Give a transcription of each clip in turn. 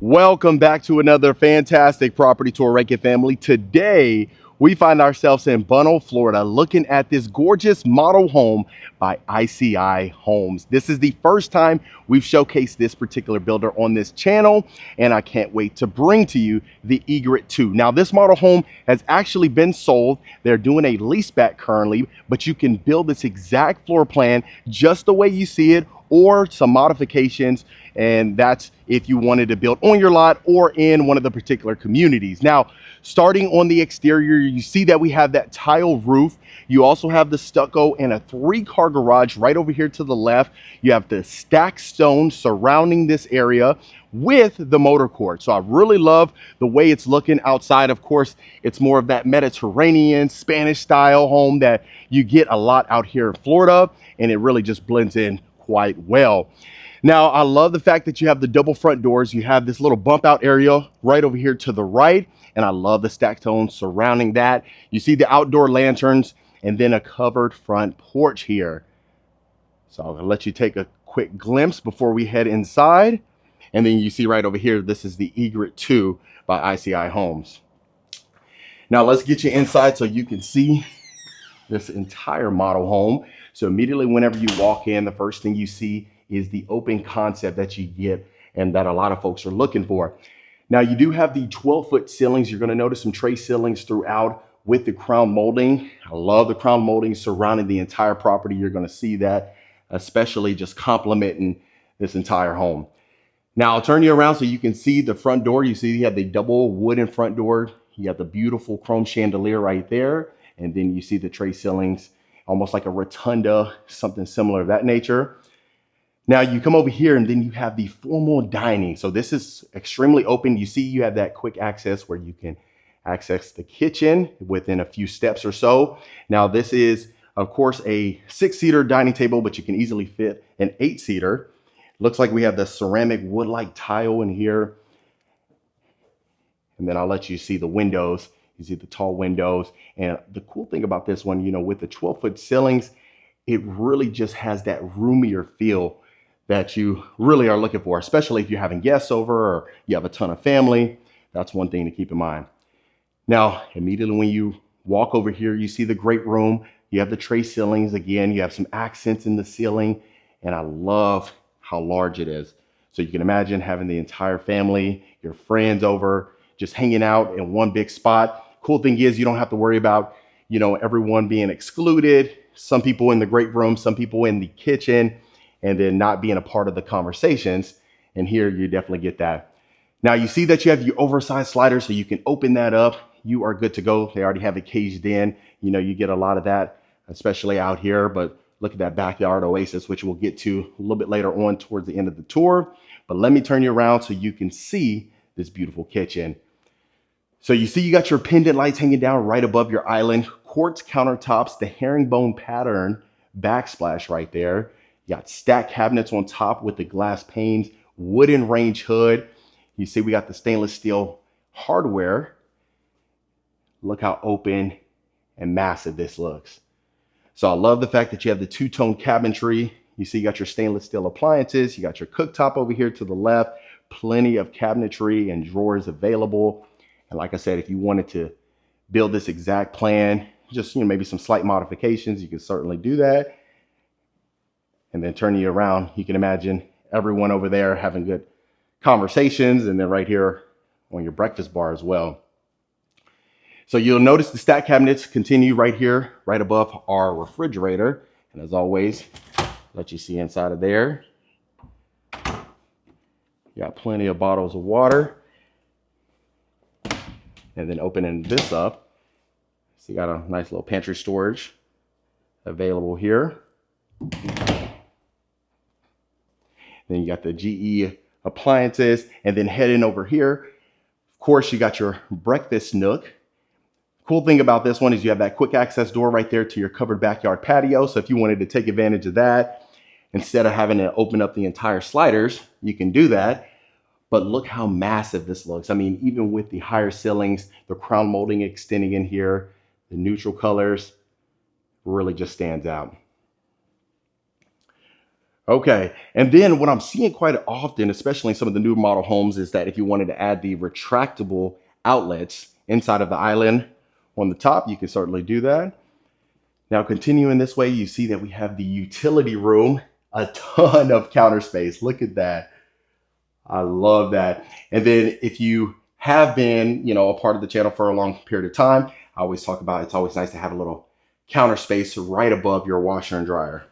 Welcome back to another fantastic property tour, Rankin family. Today, we find ourselves in Bunno, Florida, looking at this gorgeous model home by ICI Homes. This is the first time we've showcased this particular builder on this channel, and I can't wait to bring to you the Egret 2. Now, this model home has actually been sold. They're doing a leaseback currently, but you can build this exact floor plan just the way you see it, or some modifications, and that's if you wanted to build on your lot or in one of the particular communities. Now, starting on the exterior, you see that we have that tile roof. You also have the stucco and a 3-car garage right over here to the left. You have the stacked stone surrounding this area with the motor court. So I really love the way it's looking outside. Of course, it's more of that Mediterranean Spanish style home that you get a lot out here in Florida, and it really just blends in quite well. Now, I love the fact that you have the double front doors. You have this little bump out area right over here to the right, and I love the stacked stone surrounding that. You see the outdoor lanterns and then a covered front porch here. So I'll let you take a quick glimpse before we head inside. And then you see right over here, this is the Egret 2 by ICI Homes. Now let's get you inside so you can see this entire model home. So immediately whenever you walk in, the first thing you see is the open concept that you get and that a lot of folks are looking for. Now you do have the 12-foot ceilings. You're going to notice some tray ceilings throughout with the crown molding. I love the crown molding surrounding the entire property. You're going to see that, especially just complementing this entire home. Now I'll turn you around so you can see the front door. You see you have the double wooden front door. You have the beautiful chrome chandelier right there. And then you see the tray ceilings, almost like a rotunda, something similar of that nature. Now you come over here and then you have the formal dining. So this is extremely open. You see you have that quick access where you can access the kitchen within a few steps or so. Now this is, of course, a 6-seater dining table, but you can easily fit an 8-seater. Looks like we have the ceramic wood-like tile in here. And then I'll let you see the windows. You see the tall windows. And the cool thing about this one, you know, with the 12-foot ceilings, it really just has that roomier feel that you really are looking for, especially if you're having guests over or you have a ton of family. That's one thing to keep in mind. Now, immediately when you walk over here, you see the great room. You have the tray ceilings. Again, you have some accents in the ceiling, and I love how large it is. So you can imagine having the entire family, your friends over, just hanging out in one big spot. Cool thing is you don't have to worry about, you know, everyone being excluded. Some people in the great room, some people in the kitchen, and then not being a part of the conversations. And here you definitely get that. Now you see that you have your oversized slider, so you can open that up. You are good to go. They already have it caged in. You know, you get a lot of that, especially out here, but look at that backyard oasis, which we'll get to a little bit later on towards the end of the tour. But let me turn you around so you can see this beautiful kitchen. So you see you got your pendant lights hanging down right above your island, quartz countertops, the herringbone pattern backsplash right there. You got stacked cabinets on top with the glass panes, wooden range hood. You see we got the stainless steel hardware. Look how open and massive this looks. So I love the fact that you have the two-tone cabinetry. You see you got your stainless steel appliances. You got your cooktop over here to the left. Plenty of cabinetry and drawers available. And like I said, if you wanted to build this exact plan, just, you know, maybe some slight modifications, you can certainly do that. And then turning you around, you can imagine everyone over there having good conversations, and then right here on your breakfast bar as well. So you'll notice the stack cabinets continue right here, right above our refrigerator. And as always, let you see inside of there. You got plenty of bottles of water. And then opening this up, so you got a nice little pantry storage available here. Then you got the GE appliances, and then heading over here, of course, you got your breakfast nook. Cool thing about this one is you have that quick access door right there to your covered backyard patio. So if you wanted to take advantage of that, instead of having to open up the entire sliders, you can do that. But look how massive this looks. I mean, even with the higher ceilings, the crown molding extending in here, the neutral colors really just stands out. Okay, and then what I'm seeing quite often, especially in some of the new model homes, is that if you wanted to add the retractable outlets inside of the island on the top, you can certainly do that. Now, continuing this way, you see that we have the utility room, a ton of counter space. Look at that. I love that. And then if you have been, a part of the channel for a long period of time, I always talk about it's always nice to have a little counter space right above your washer and dryer.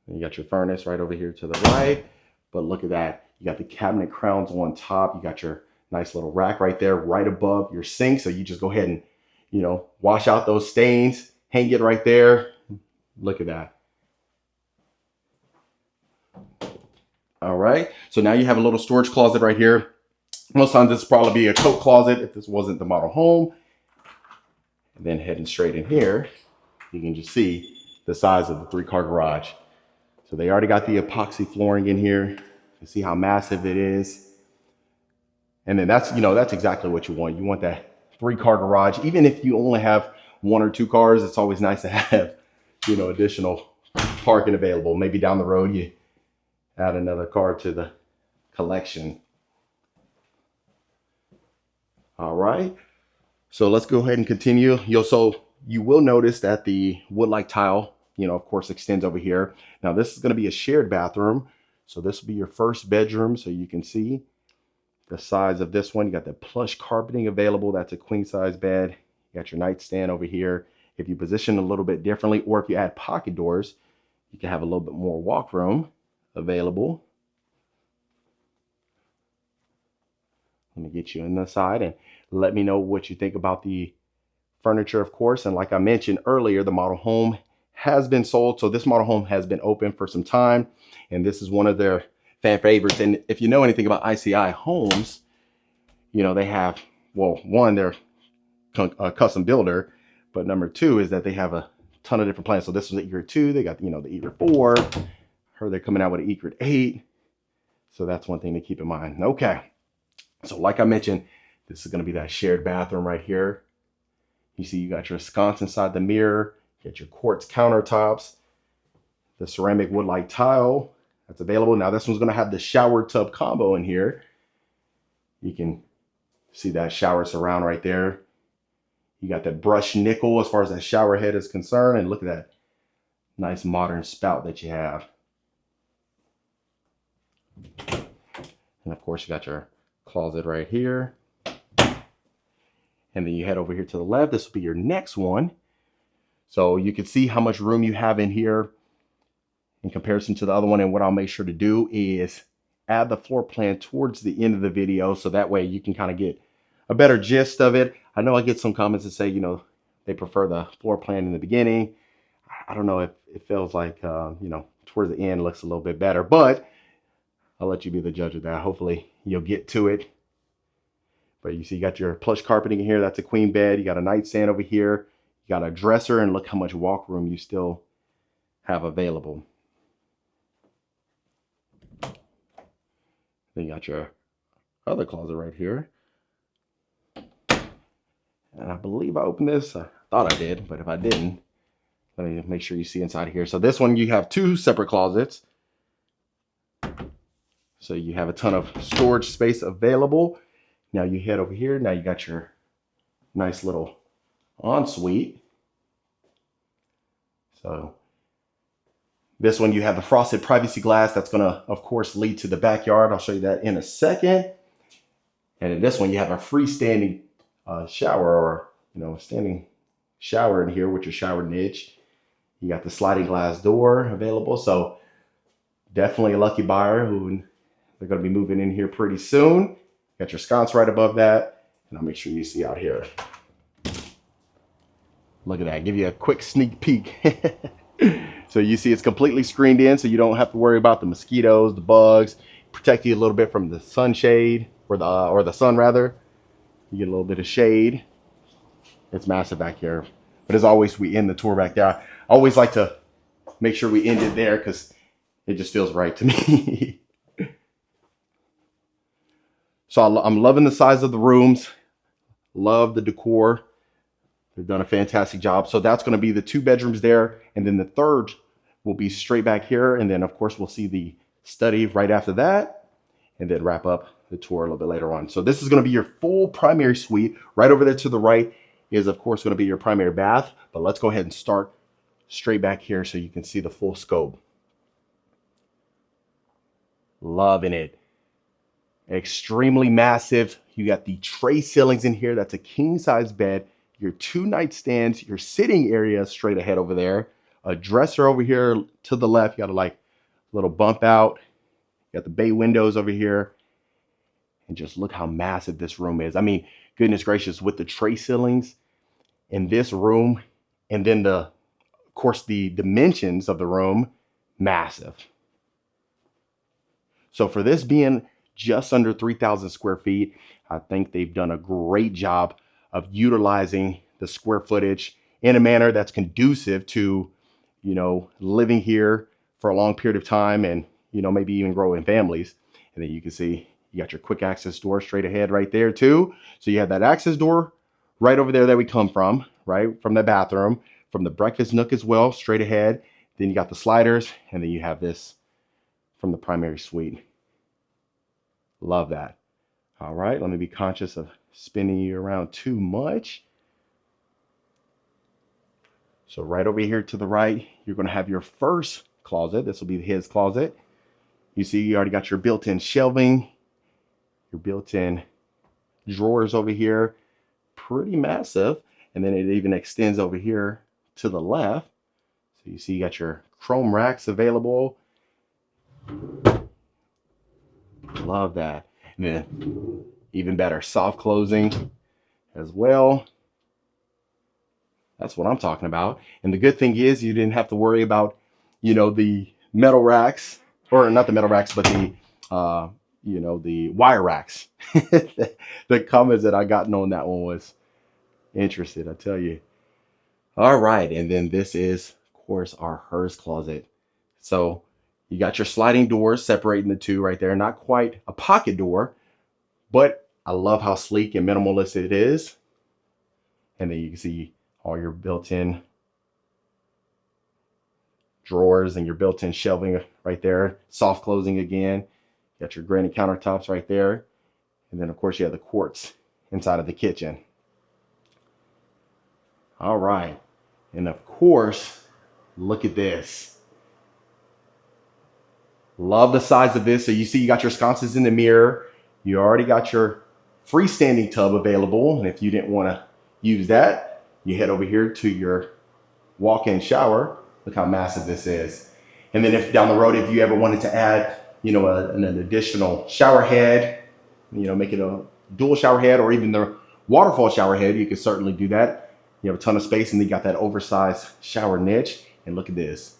And you got your furnace right over here to the right, but look at that. You got the cabinet crowns on top. You got your nice little rack right there, right above your sink. So you just go ahead and, wash out those stains, hang it right there. Look at that. All right, so now you have a little storage closet right here. Most times this would probably be a coat closet if this wasn't the model home. And then heading straight in here, you can just see the size of the 3-car garage. So they already got the epoxy flooring in here. You can see how massive it is. And then that's exactly what you want. You want that 3-car garage. Even if you only have 1 or 2 cars, it's always nice to have, additional parking available. Maybe down the road, you add another car to the collection. All right. So let's go ahead and continue. So you will notice that the wood-like tile, of course, extends over here. Now this is going to be a shared bathroom. So this will be your first bedroom. So you can see the size of this one. You got the plush carpeting available. That's a queen size bed. You got your nightstand over here. If you position a little bit differently, or if you add pocket doors, you can have a little bit more walk room available. Let me get you in the side and let me know what you think about the furniture, of course. And like I mentioned earlier, the model home has been sold. So this model home has been open for some time, and this is one of their fan favorites. And if you know anything about ICI Homes, they have, well, one, they're a custom builder, but number 2 is that they have a ton of different plans. So this was the Egret 2, they got, the Egret 4, heard they're coming out with an Egret 8. So that's one thing to keep in mind. Okay. So like I mentioned, this is going to be that shared bathroom right here. You see you got your sconce inside the mirror, you got your quartz countertops, the ceramic wood-like tile that's available. Now this one's going to have the shower tub combo in here. You can see that shower surround right there. You got that brushed nickel as far as that shower head is concerned. And look at that nice modern spout that you have. And of course you got your closet right here. And then you head over here to the left. This will be your next one. So you can see how much room you have in here in comparison to the other one. And what I'll make sure to do is add the floor plan towards the end of the video, so that way you can kind of get a better gist of it. I know I get some comments that say, they prefer the floor plan in the beginning. I don't know if it feels like, towards the end looks a little bit better, but I'll let you be the judge of that. Hopefully you'll get to it. But you see, you got your plush carpeting in here. That's a queen bed. You got a nightstand over here. You got a dresser, and look how much walk room you still have available. Then you got your other closet right here. And I believe I opened this. I thought I did, but if I didn't, let me make sure you see inside here. So this one, you have 2 separate closets. So you have a ton of storage space available. Now you head over here. Now you got your nice little ensuite. So this one, you have the frosted privacy glass. That's going to, of course, lead to the backyard. I'll show you that in a second. And in this one, you have a freestanding shower, or, standing shower in here with your shower niche. You got the sliding glass door available. So definitely a lucky buyer who they're going to be moving in here pretty soon. Got your sconce right above that. And I'll make sure you see out here. Look at that. Give you a quick sneak peek. So you see it's completely screened in, so you don't have to worry about the mosquitoes, the bugs. Protect you a little bit from the sunshade, or the sun rather. You get a little bit of shade. It's massive back here. But as always, we end the tour back there. I always like to make sure we end it there because it just feels right to me. So I'm loving the size of the rooms. Love the decor. They've done a fantastic job. So that's going to be the 2 bedrooms there. And then the third will be straight back here. And then, of course, we'll see the study right after that. And then wrap up the tour a little bit later on. So this is going to be your full primary suite. Right over there to the right is, of course, going to be your primary bath. But let's go ahead and start straight back here so you can see the full scope. Loving it. Extremely massive. You got the tray ceilings in here. That's a king size bed. Your 2 nightstands, your sitting area straight ahead over there. A dresser over here to the left. You got a like little bump out. You got the bay windows over here. And just look how massive this room is. I mean, goodness gracious, with the tray ceilings in this room, and then of course, the dimensions of the room, massive. So for this being just under 3,000 square feet, I think they've done a great job of utilizing the square footage in a manner that's conducive to, living here for a long period of time and, maybe even growing families. And then you can see you got your quick access door straight ahead right there too. So you have that access door right over there that we come from, right from the bathroom, from the breakfast nook as well, straight ahead. Then you got the sliders, and then you have this from the primary suite. Love that. All right, let me be conscious of spinning you around too much. So right over here to the right, you're going to have your first closet. This will be his closet. You see you already got your built-in shelving, your built-in drawers over here, pretty massive. And then it even extends over here to the left. So you see you got your chrome racks available. Love that. And then even better, soft closing as well. That's what I'm talking about. And the good thing is you didn't have to worry about, the metal racks, or not the metal racks, but the wire racks. The comments that I gotten on that one was interested, I tell you. All right. And then this is, of course, our hers closet. So you got your sliding doors separating the two right there. Not quite a pocket door, but I love how sleek and minimalist it is. And then you can see all your built-in drawers and your built-in shelving right there. Soft closing again. You got your granite countertops right there. And then, of course, you have the quartz inside of the kitchen. All right. And, of course, look at this. Love the size of this. So you see you got your sconces in the mirror. You already got your freestanding tub available. And if you didn't want to use that, you head over here to your walk-in shower. Look how massive this is. And then if down the road, if you ever wanted to add, an additional shower head, make it a dual shower head, or even the waterfall shower head, you can certainly do that. You have a ton of space, and then you got that oversized shower niche. And look at this.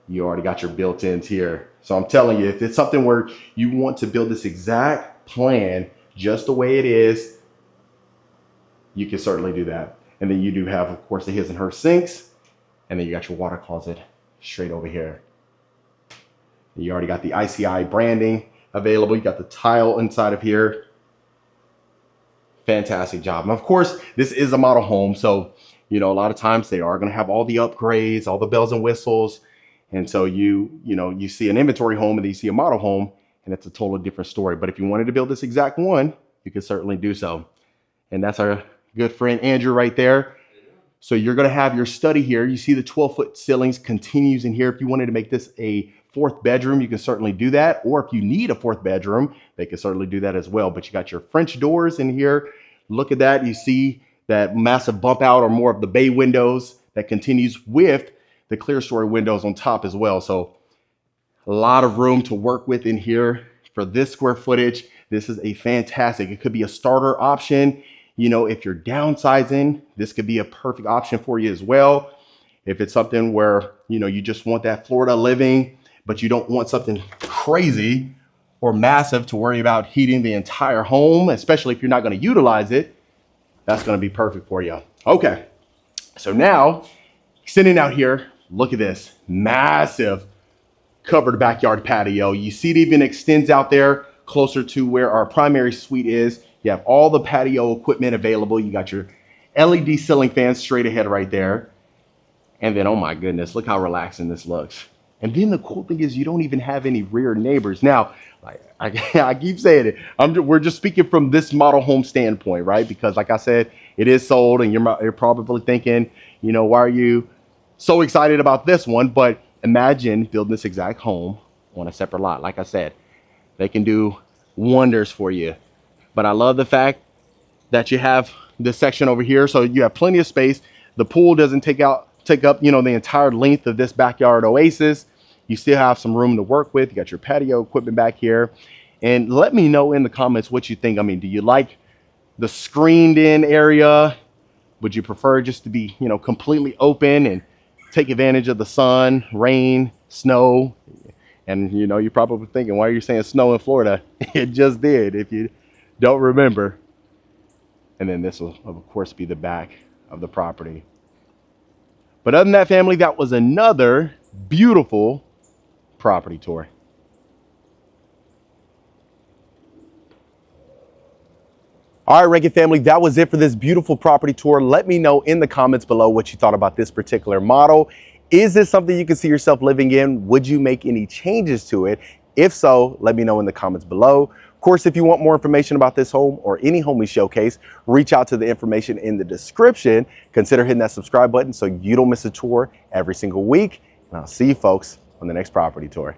You already got your built-ins here. So I'm telling you, if it's something where you want to build this exact plan just the way it is, you can certainly do that. And then you do have, of course, the his and her sinks. And then you got your water closet straight over here. You already got the ICI branding available. You got the tile inside of here. Fantastic job. And of course, this is a model home. So, a lot of times they are going to have all the upgrades, all the bells and whistles. And so you see an inventory home and then you see a model home, and it's a totally different story. But if you wanted to build this exact one, you can certainly do so. And that's our good friend Andrew right there. So you're going to have your study here. You see the 12-foot ceilings continues in here. If you wanted to make this a 4th bedroom, you can certainly do that. Or if you need a 4th bedroom, they can certainly do that as well. But you got your French doors in here. Look at that. You see that massive bump out, or more of the bay windows that continues with the clear story windows on top as well. So a lot of room to work with in here for this square footage. This is a fantastic, it could be a starter option. If you're downsizing, this could be a perfect option for you as well. If it's something where, you just want that Florida living, but you don't want something crazy or massive to worry about heating the entire home, especially if you're not going to utilize it, that's going to be perfect for you. Okay, so now sitting out here, look at this massive covered backyard patio. You see it even extends out there closer to where our primary suite is. You have all the patio equipment available. You got your LED ceiling fans straight ahead right there. And then, oh my goodness, look how relaxing this looks. And then the cool thing is you don't even have any rear neighbors. Now, I keep saying it. We're just speaking from this model home standpoint, right? Because like I said, it is sold and you're probably thinking, why are you so excited about this one? But imagine building this exact home on a separate lot. Like I said, they can do wonders for you. But I love the fact that you have this section over here. So you have plenty of space. The pool doesn't take up, the entire length of this backyard oasis. You still have some room to work with. You got your patio equipment back here. And let me know in the comments what you think. I mean, do you like the screened in area? Would you prefer just to be, completely open and take advantage of the sun, rain, snow? And, you're probably thinking, why are you saying snow in Florida? It just did, if you don't remember. And then this will, of course, be the back of the property. But other than that, family, that was another beautiful property tour. All right, Rankin family, that was it for this beautiful property tour. Let me know in the comments below what you thought about this particular model. Is this something you can see yourself living in? Would you make any changes to it? If so, let me know in the comments below. Of course, if you want more information about this home or any home we showcase, reach out to the information in the description. Consider hitting that subscribe button so you don't miss a tour every single week. And I'll see you folks on the next property tour.